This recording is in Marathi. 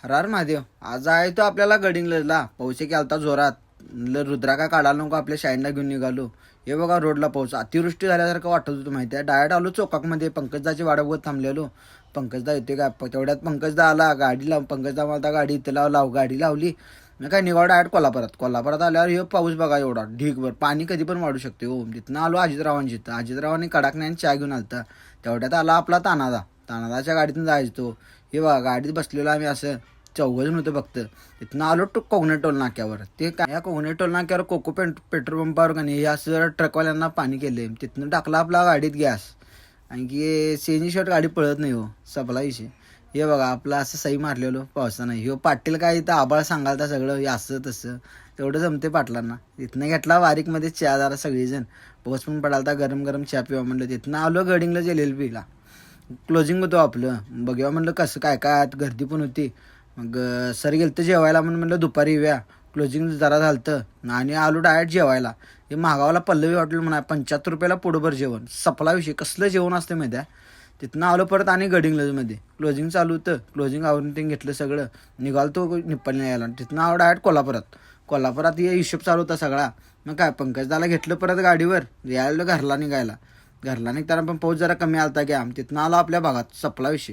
हरार महादेव आज आहे तो आपल्याला गडिंग्लजला पाऊस एक आलता जोरात. रुद्रा का काढायला नको आपल्या शाईनला घेऊन निघालो. हे बघा रोडला पाऊस अतिवृष्टी झाल्यासारखं वाटत होतं माहिती आहे. डायरेक्ट आलो चौकामध्ये पंकजदाची वाडा बघत थांबलेलो. पंकजदा येते का तेवढ्यात पंकजदा आला. गाडी लाव पंकजदा मला गाडी इथं लाव गाडी लावली. मी काय निघालो डायरेक्ट कोल्हापुरात आल्यावर हे पाऊस बघा एवढा ढीकभर पाणी कधी पण वाढू शकते हो. तिथनं आलो अजितरावांची इथं अजितरावांनी कडाकण्याने चहा घेऊन आलता. तेवढ्यात आला आपला तानादाच्या गाडीतून जायचो तो. हे बघा गाडीत बसलेलो आम्ही असं चौघजण होतं फक्त. तिथनं आलो कोकणे टोल नाक्यावर. ते काय या कोकणे टोल नाक्यावर कोको पेट्रोल पंपावर का नाही हे असं ट्रकवाल्यांना पाणी केले. तिथनं टाकला आपला गाडीत गॅस. आणि की सीएनजी शॉट गाडी पळत नाही हो सपला विषय. हे बघा आपलं असं सही मारलेलो पावसानं. ह्यो पाटील काय इथं आबाळ सांगालता सगळं हे असं तसं तेवढं जमते पाटलांना. तिथनं घेतला बारीकमध्ये चहा जरा सगळीजण. पाऊस पण पडालता गरम गरम चहा पिवा म्हणलं. तिथनं आलो गडिंगला LLBला. क्लोजिंग होतो आपलं. बघूया म्हणलं कसं काय काय गर्दी पण होती. मग सर गेलं तर जेवायला म्हणलं दुपारी येऊया. क्लोजिंग जरा झालतं आणि आलो डायरेक्ट जेवायला. हे महागावाला पल्लवी हॉटेल म्हणा 75 रुपयाला पोटभर जेवण. सपला विषय कसलं जेवण असतं माहिती आहे. तिथनं आलो परत आणि गडिंग्लजमध्ये क्लोजिंग चालू होतं. क्लोजिंग आवरून ते घेतलं सगळं निघालो तो निप्पाणी यायला. तिथनं आलो डायरेक्ट कोल्हापुरात हे हिशोब चालू होता सगळा. मग काय पंकजदाला घेतलं परत गाडीवर यायला घरला निघायला. घरला निघताना पण पाऊस जरा कमी आलता की तिथनं आलो आपल्या भागात सपला विषय.